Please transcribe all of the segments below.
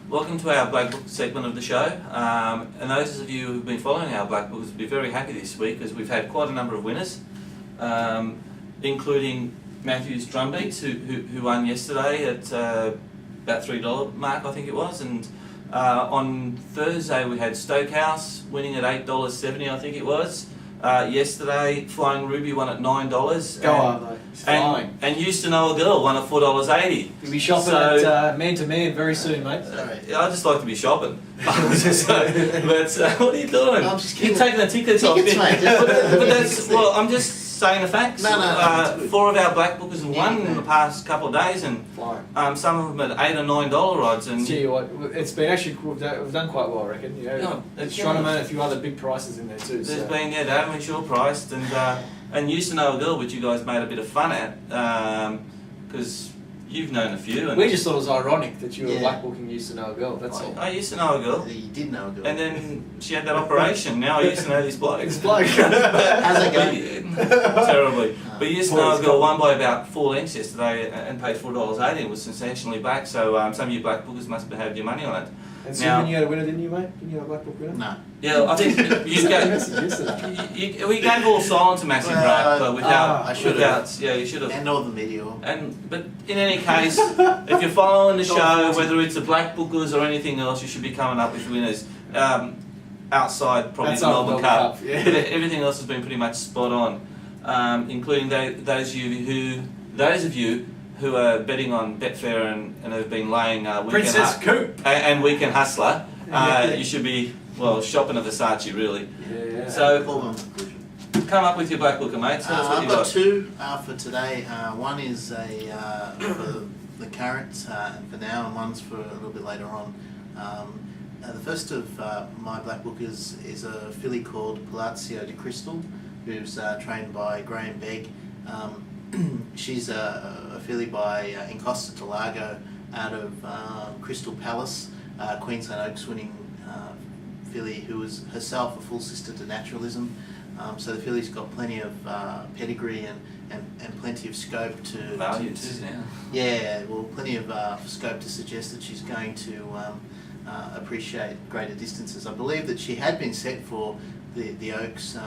Welcome to our Black Book segment of the show. And those of you who've been following our Black Books will be very happy this week because we've had quite a number of winners, including Matthew's Drumbeats, who won yesterday at about $3 mark, I think it was. And on Thursday we had Stokehouse winning at $8.70, I think it was. Yesterday, Flying Ruby won at $9. Go on, though. It's flying. And Used to Know a Girl won at $4.80. You'll be shopping at man to man very soon, mate. I just like to be shopping. But what are you doing? I'm just kidding. You're taking the tickets off me. Mate. But that's, well, I'm just saying the facts. No. 4 of our Black Bookers have won in the past couple of days, and some of them at $8 or $9 odds. And tell you what, it's been actually we've done quite well, I reckon. You know, Astronomer and a few other big prices in there too. There's been they haven't been sure priced, and Used to Know a Girl, which you guys made a bit of fun at, because you've known a few. And we just thought it was ironic that you were Black Booking Used to Know a Girl. That's all. I used to know a girl. You did know a girl. And then she had that operation. Now I used to know this bloke. This bloke. How's that going? Terribly. But Used to Know a Girl won by about 4 lengths yesterday and paid $4.80 and was sensationally back. So some of you Black Bookers must have had your money on it. And Simon, you had a winner, didn't you, mate? Didn't you have a Black Book winner? No. Yeah, I think we gave all silence to Massive Rack, but without. I should have. Yeah, you should have. And all the media. But in any case, if you're following the show, whether it's the Black Bookers or anything else, you should be coming up with winners. Outside probably the Melbourne Cup. Yeah. But everything else has been pretty much spot on, including those of you who are betting on Betfair and have been laying Princess Coop and Weekend Hustler. You should be shopping at Versace really. Yeah. So Foregone conclusion. come up with your Black Booker, mate. Tell us what I've you got got. 2 for today. One is for the current for now, and one's for a little bit later on. The first of my Black Bookers is a filly called Palazzo di Crystal, who's trained by Graham Begg. She's a filly by Encosta Talago out of Crystal Palace, Queensland Oaks winning filly who was herself a full sister to naturalism. So the filly's got plenty of pedigree and plenty of scope to value too. Yeah, well, plenty of scope to suggest that she's going to appreciate greater distances. I believe that she had been set for the Oaks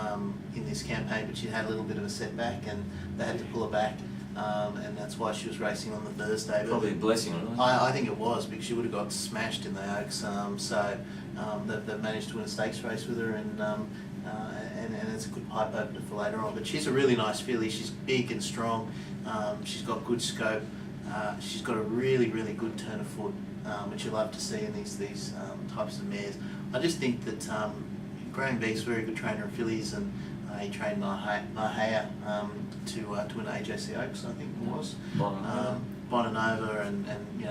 in this campaign, but she had a little bit of a setback and they had to pull her back, and that's why she was racing on the Thursday. Probably a blessing, really. I think it was, because she would have got smashed in the Oaks, so they've managed to win a stakes race with her, and it's a good pipe opener for later on. But she's a really nice filly. She's big and strong. She's got good scope. She's got a really, really good turn of foot, which you love to see in these types of mares. I just think that Graham Begg's a very good trainer of fillies, and he trained Mahaya to win AJC Oaks, I think it was. Bonanova, and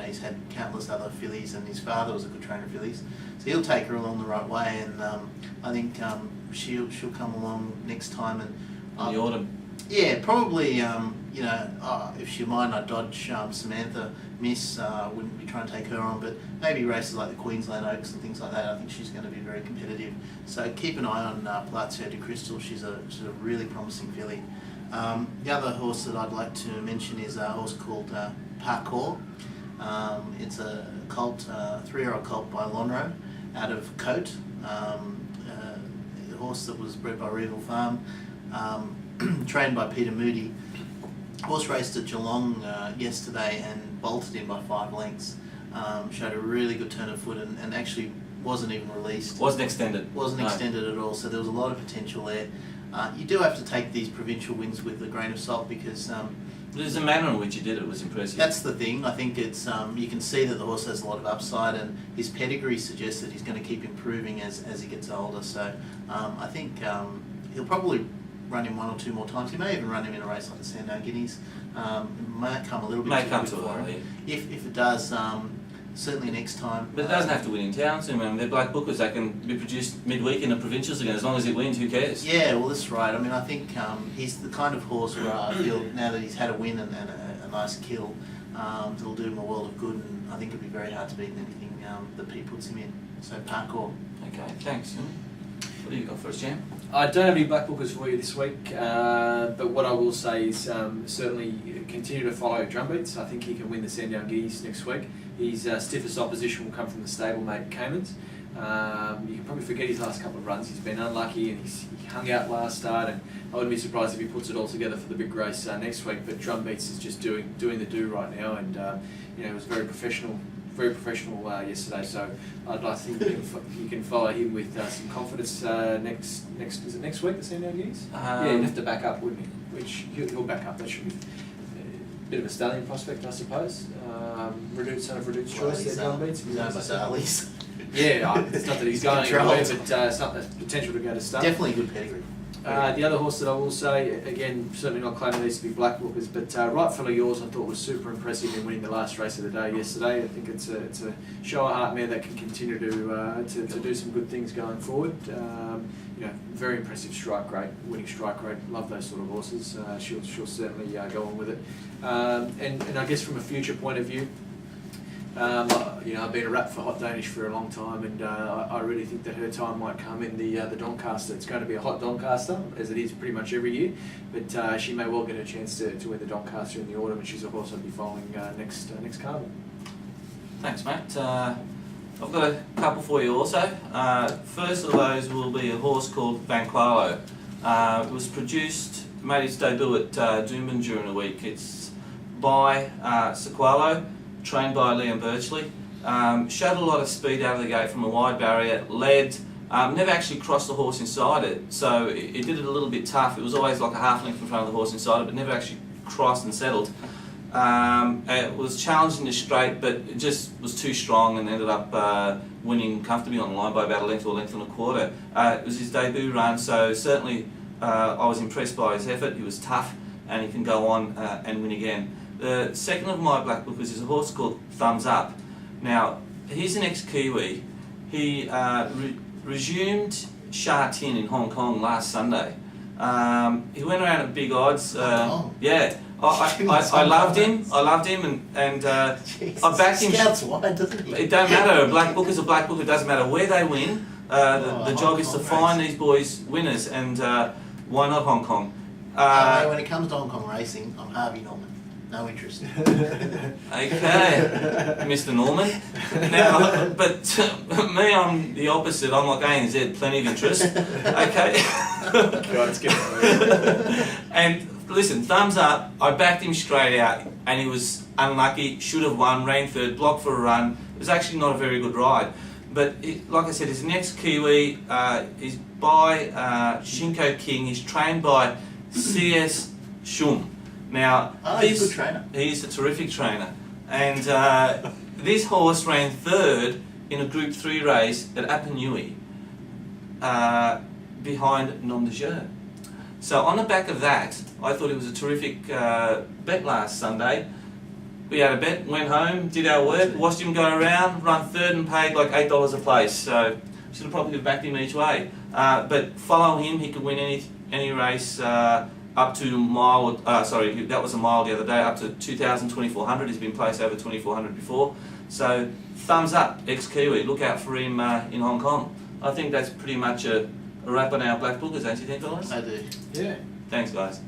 he's had countless other fillies, and his father was a good trainer of fillies. So he'll take her along the right way, and I think she'll come along next time. And in the autumn. Yeah, probably. If she might not dodge Samantha Miss, wouldn't be trying to take her on, but maybe races like the Queensland Oaks and things like that, I think she's going to be very competitive. So keep an eye on Palazzo di Crystal. She's a really promising filly. The other horse that I'd like to mention is a horse called Parkour. It's a colt, 3-year-old colt by Lonhro out of Cote. A horse that was bred by Reval Farm, trained by Peter Moody. Horse raced at Geelong yesterday and bolted in by 5 lengths. Showed a really good turn of foot and actually wasn't even released. Wasn't extended Extended at all, so there was a lot of potential there. You do have to take these provincial wins with a grain of salt, because there's a manner in which he did it was impressive. That's the thing. I think it's you can see that the horse has a lot of upside, and his pedigree suggests that he's going to keep improving as he gets older. So I think he'll probably run him 1 or 2 more times. He may even run him in a race like the Sandown Guineas. It might come a little bit too quick for him. If it does, certainly next time. But it doesn't have to win in town soon, man. They're Black Bookers. They can be produced midweek in the provincials again. As long as it wins, who cares? Yeah, well, that's right. I mean, I think he's the kind of horse where I feel now that he's had a win and a nice kill, it'll do him a world of good, and I think it'll be very hard to beat in anything that Pete puts him in. So Parkour. Okay, thanks. What do you got for us, Jam? I don't have any Blackbookers for you this week, but what I will say is certainly continue to follow Drumbeats. I think he can win the Sandown Geese next week. His stiffest opposition will come from the stablemate Caymans. You can probably forget his last couple of runs. He's been unlucky and he hung out last start, and I wouldn't be surprised if he puts it all together for the big race next week. But Drumbeats is just doing the do right now, and it was very professional yesterday. So I think you can follow him with some confidence is it next week the Sandown Geese? Yeah, he'd have to back up, wouldn't he? Which he'll back up. That should be a bit of a stallion prospect, I suppose. Son of Reduced Choice, He's Darley's. Yeah, it's not that he's going anywhere, but something potential to go to start. Definitely good pedigree. The other horse that I will say, again, certainly not claiming these to be Blackbookers, but Rightfully Yours I thought was super impressive in winning the last race of the day yesterday. I think it's a show of heart mare that can continue to do some good things going forward. Very impressive strike rate, winning strike rate. Love those sort of horses. She'll certainly go on with it. And I guess from a future point of view, I've been a rap for Hot Danish for a long time, and I really think that her time might come in the Doncaster. It's going to be a hot Doncaster, as it is pretty much every year, but she may well get a chance to win the Doncaster in the autumn, and she's a horse I'll be following next carnival. Thanks, Matt. I've got a couple for you also. First of those will be a horse called Banqualo. It was made its debut at Doomben during the week. It's by Sequalo, trained by Liam Birchley. Showed a lot of speed out of the gate from a wide barrier, led, never actually crossed the horse inside it, so it did it a little bit tough. It was always like a half length in front of the horse inside it, but never actually crossed and settled. It was challenged in the straight, but it just was too strong and ended up winning comfortably on the line by about a length or length and a quarter. It was his debut run, so certainly I was impressed by his effort. He was tough and he can go on and win again. The second of my Blackbookers is a horse called Thumbs Up. Now, he's an ex-Kiwi. He resumed Sha Tin in Hong Kong last Sunday. He went around at big odds. Yeah, I loved him. And I backed him. Scouts wide, doesn't he? It don't matter. A Blackbooker's a Blackbooker. It doesn't matter where they win. The job is to find these boys winners, and why not Hong Kong? When it comes to Hong Kong racing, I'm Harvey Norman. No interest. Okay, Mr. Norman. Now, but me, I'm the opposite. I'm like ANZ, plenty of interest. Okay. God, it's getting And listen, Thumbs Up, I backed him straight out, and he was unlucky, should have won, ran third, blocked for a run. It was actually not a very good ride. But like I said, he's an ex-Kiwi. He's by Shinko King. He's trained by CS Shum. Now, he's a good trainer. He's a terrific trainer. And this horse ran third in a Group 3 race at Apanui behind Nom de Jeu. So on the back of that, I thought it was a terrific bet last Sunday. We had a bet, went home, did our work, watched him go around, run third and paid like $8 a place. So should have probably backed him each way. But follow him, he could win any race up to a mile, that was a mile the other day, up to 2,000, 2,400. He's been placed over 2,400 before. So Thumbs Up, ex-Kiwi, look out for him in Hong Kong. I think that's pretty much a wrap on our Blackbookers, don't you think, fellas? I do. Yeah. Thanks, guys.